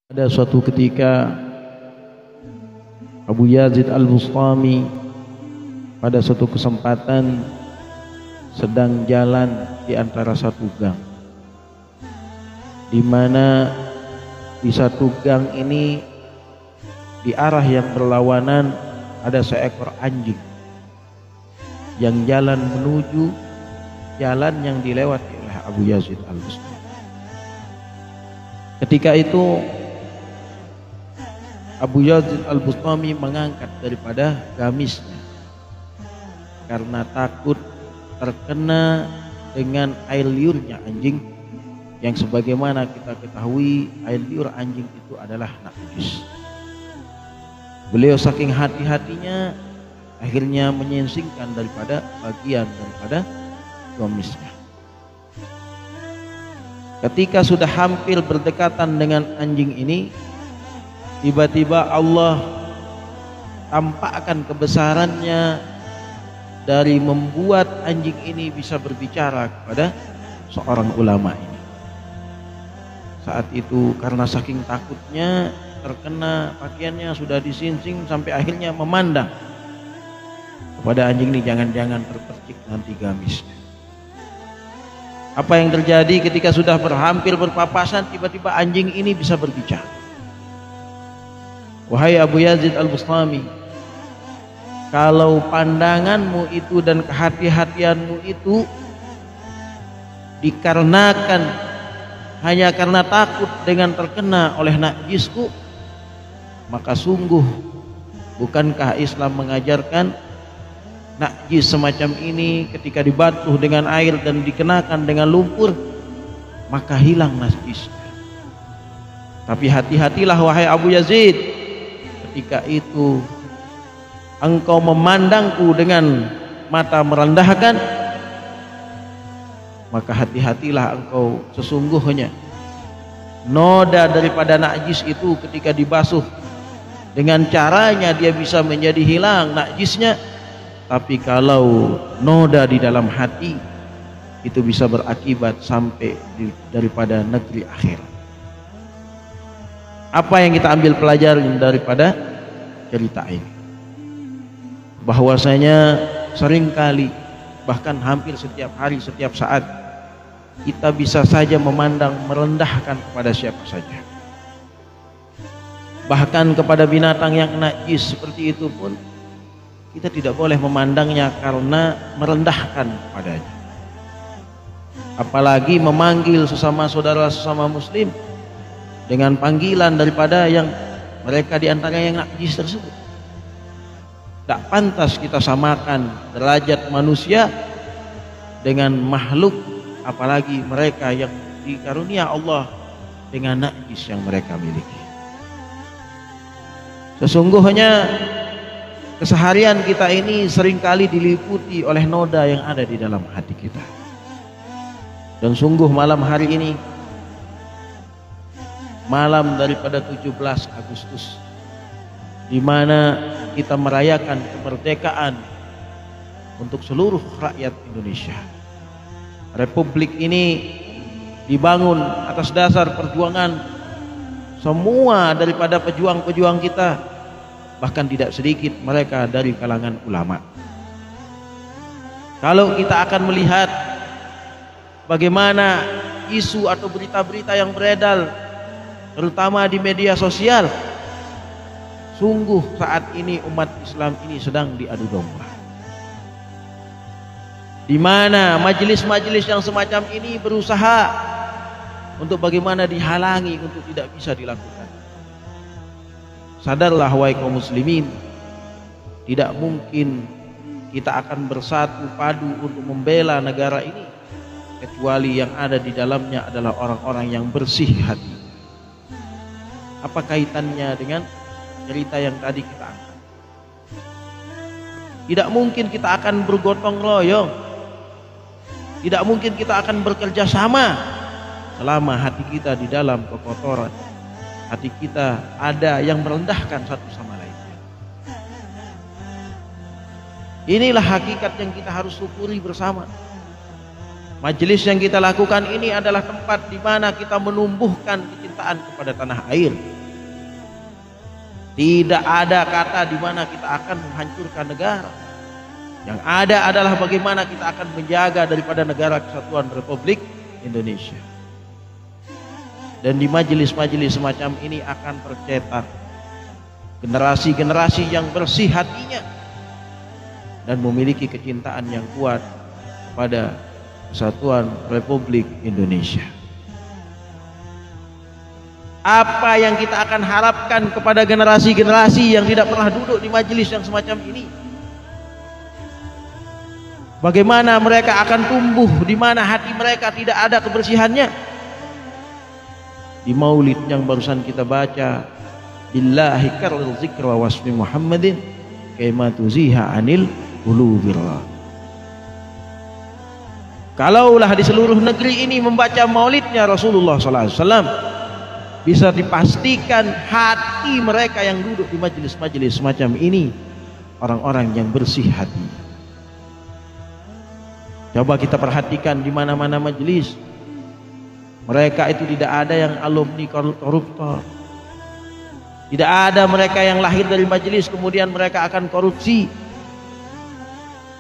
Pada suatu ketika Abu Yazid Al-Bustami pada suatu kesempatan sedang jalan di antara satu gang, di mana di satu gang ini di arah yang berlawanan ada seekor anjing yang jalan menuju jalan yang dilewati oleh Abu Yazid Al-Bustami. Ketika itu Abu Yazid Al-Bustami mengangkat daripada gamisnya karena takut terkena dengan air liurnya anjing, yang sebagaimana kita ketahui air liur anjing itu adalah najis. Beliau saking hati-hatinya akhirnya menyingsingkan daripada bagian daripada gamisnya. Ketika sudah hampir berdekatan dengan anjing ini, tiba-tiba Allah tampakkan kebesarannya dari membuat anjing ini bisa berbicara kepada seorang ulama ini. Saat itu karena saking takutnya terkena pakaiannya sudah disingsing sampai akhirnya memandang kepada anjing ini, jangan-jangan terpercik nanti gamisnya. Apa yang terjadi ketika sudah hampir berpapasan, tiba-tiba anjing ini bisa berbicara. Wahai Abu Yazid Al-Bustami, kalau pandanganmu itu dan kehati-hatianmu itu dikarenakan hanya karena takut dengan terkena oleh najisku, maka sungguh bukankah Islam mengajarkan najis semacam ini ketika dibasuh dengan air dan dikenakan dengan lumpur maka hilang najisnya. Tapi hati-hatilah wahai Abu Yazid, ketika itu engkau memandangku dengan mata merendahkan, maka hati-hatilah engkau, sesungguhnya noda daripada najis itu ketika dibasuh dengan caranya dia bisa menjadi hilang najisnya, tapi kalau noda di dalam hati itu bisa berakibat sampai daripada negeri akhirat. Apa yang kita ambil pelajaran daripada cerita ini? Bahwasanya seringkali, bahkan hampir setiap hari, setiap saat, kita bisa saja memandang merendahkan kepada siapa saja. Bahkan kepada binatang yang najis seperti itu pun kita tidak boleh memandangnya karena merendahkan kepadanya. Apalagi memanggil sesama saudara, sesama muslim dengan panggilan daripada yang mereka diantara yang najis tersebut. Tak pantas kita samakan derajat manusia dengan makhluk, apalagi mereka yang dikarunia Allah dengan najis yang mereka miliki. Sesungguhnya keseharian kita ini seringkali diliputi oleh noda yang ada di dalam hati kita. Dan sungguh malam hari ini, malam daripada 17 Agustus, di mana kita merayakan kemerdekaan untuk seluruh rakyat Indonesia. Republik ini dibangun atas dasar perjuangan semua daripada pejuang-pejuang kita, bahkan tidak sedikit mereka dari kalangan ulama. Kalau kita akan melihat bagaimana isu atau berita-berita yang beredar terutama di media sosial, sungguh saat ini umat Islam ini sedang diadu domba, di mana majelis-majelis yang semacam ini berusaha untuk bagaimana dihalangi untuk tidak bisa dilakukan. Sadarlah wahai kaum muslimin, tidak mungkin kita akan bersatu padu untuk membela negara ini kecuali yang ada di dalamnya adalah orang-orang yang bersih hati. Apa kaitannya dengan cerita yang tadi kita angkat? Tidak mungkin kita akan bergotong royong, tidak mungkin kita akan bekerja sama selama hati kita di dalam kekotoran, hati kita ada yang merendahkan satu sama lain. Inilah hakikat yang kita harus syukuri bersama. Majelis yang kita lakukan ini adalah tempat di mana kita menumbuhkan kecintaan kepada tanah air, Tidak ada kata di mana kita akan menghancurkan negara. Yang ada adalah bagaimana kita akan menjaga daripada negara kesatuan Republik Indonesia. Dan di majelis-majelis semacam ini akan tercetak generasi-generasi yang bersih hatinya dan memiliki kecintaan yang kuat kepada kesatuan Republik Indonesia. Apa yang kita akan harapkan kepada generasi-generasi yang tidak pernah duduk di majelis yang semacam ini? Bagaimana mereka akan tumbuh di mana hati mereka tidak ada kebersihannya? Di maulid yang barusan kita baca, billahi karril zikra wasmi Muhammadin kaima tuziha anil qulubillah. Kalaulah di seluruh negeri ini membaca maulidnya Rasulullah SAW, bisa dipastikan hati mereka yang duduk di majelis-majelis semacam ini orang-orang yang bersih hati. Coba kita perhatikan di mana-mana majelis, mereka itu tidak ada yang alumni koruptor, tidak ada mereka yang lahir dari majelis kemudian mereka akan korupsi.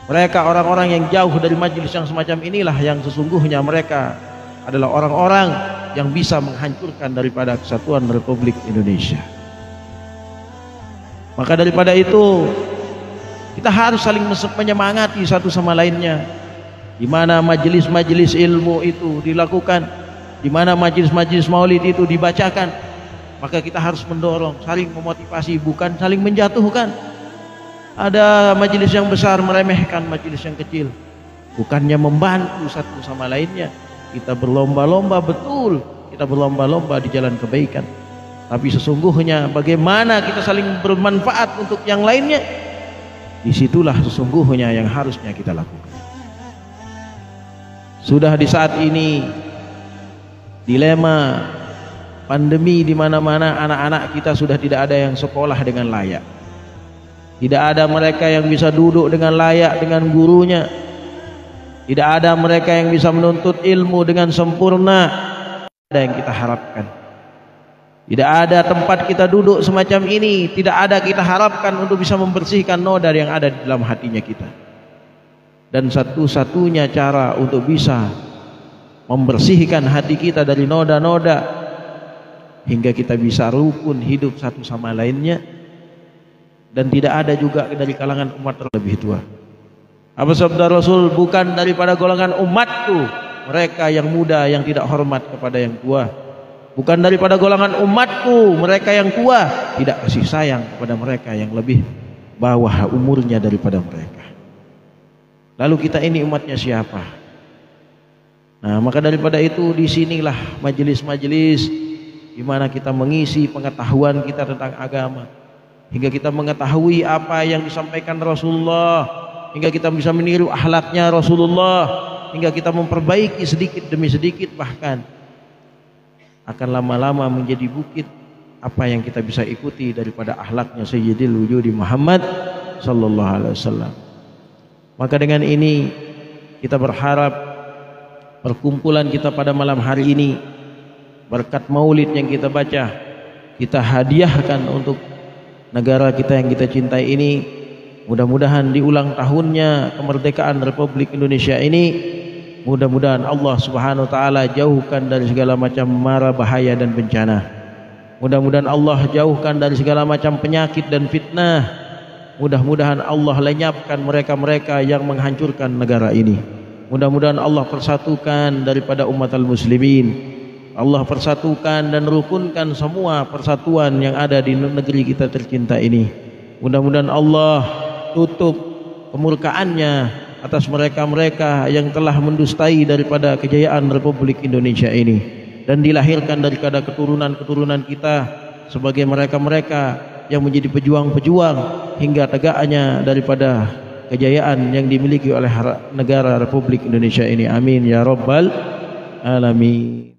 Mereka orang-orang yang jauh dari majelis yang semacam inilah yang sesungguhnya mereka adalah orang-orang yang bisa menghancurkan daripada kesatuan Republik Indonesia. Maka daripada itu kita harus saling menyemangati satu sama lainnya. Di mana majelis-majelis ilmu itu dilakukan, di mana majelis-majelis maulid itu dibacakan, maka kita harus mendorong, saling memotivasi, bukan saling menjatuhkan. Ada majelis yang besar meremehkan majelis yang kecil, bukannya membantu satu sama lainnya. Kita berlomba-lomba, betul, kita berlomba-lomba di jalan kebaikan, tapi sesungguhnya bagaimana kita saling bermanfaat untuk yang lainnya, disitulah sesungguhnya yang harusnya kita lakukan. Sudah di saat ini dilema pandemi di mana-mana, anak-anak kita sudah tidak ada yang sekolah dengan layak. Tidak ada mereka yang bisa duduk dengan layak dengan gurunya. Tidak ada mereka yang bisa menuntut ilmu dengan sempurna. Ada yang kita harapkan. Tidak ada tempat kita duduk semacam ini. Tidak ada kita harapkan untuk bisa membersihkan noda yang ada di dalam hatinya kita. Dan satu-satunya cara untuk bisa membersihkan hati kita dari noda-noda hingga kita bisa rukun hidup satu sama lainnya, dan tidak ada juga dari kalangan umat terlebih tua. Apa sabda Rasul? Bukan daripada golongan umatku mereka yang muda yang tidak hormat kepada yang tua, bukan daripada golongan umatku mereka yang tua tidak kasih sayang kepada mereka yang lebih bawah umurnya daripada mereka. Lalu kita ini umatnya siapa? Nah, maka daripada itu disinilah majelis-majelis di mana kita mengisi pengetahuan kita tentang agama, hingga kita mengetahui apa yang disampaikan Rasulullah, hingga kita bisa meniru akhlaknya Rasulullah, hingga kita memperbaiki sedikit demi sedikit, bahkan akan lama-lama menjadi bukit apa yang kita bisa ikuti daripada akhlaknya Sayyidil Wujudi Muhammad sallallahu alaihi wasallam. Maka dengan ini kita berharap perkumpulan kita pada malam hari ini, berkat maulid yang kita baca, kita hadiahkan untuk negara kita yang kita cintai ini. Mudah-mudahan di ulang tahunnya kemerdekaan Republik Indonesia ini, mudah-mudahan Allah Subhanahu wa taala jauhkan dari segala macam mara bahaya dan bencana. Mudah-mudahan Allah jauhkan dari segala macam penyakit dan fitnah. Mudah-mudahan Allah lenyapkan mereka-mereka yang menghancurkan negara ini. Mudah-mudahan Allah persatukan daripada umat al-muslimin. Allah persatukan dan rukunkan semua persatuan yang ada di negeri kita tercinta ini. Mudah-mudahan Allah tutup kemurkaannya atas mereka-mereka yang telah mendustai daripada kejayaan Republik Indonesia ini, dan dilahirkan daripada keturunan-keturunan kita sebagai mereka-mereka yang menjadi pejuang-pejuang hingga tegaknya daripada kejayaan yang dimiliki oleh negara Republik Indonesia ini. Amin ya rabbal alamin.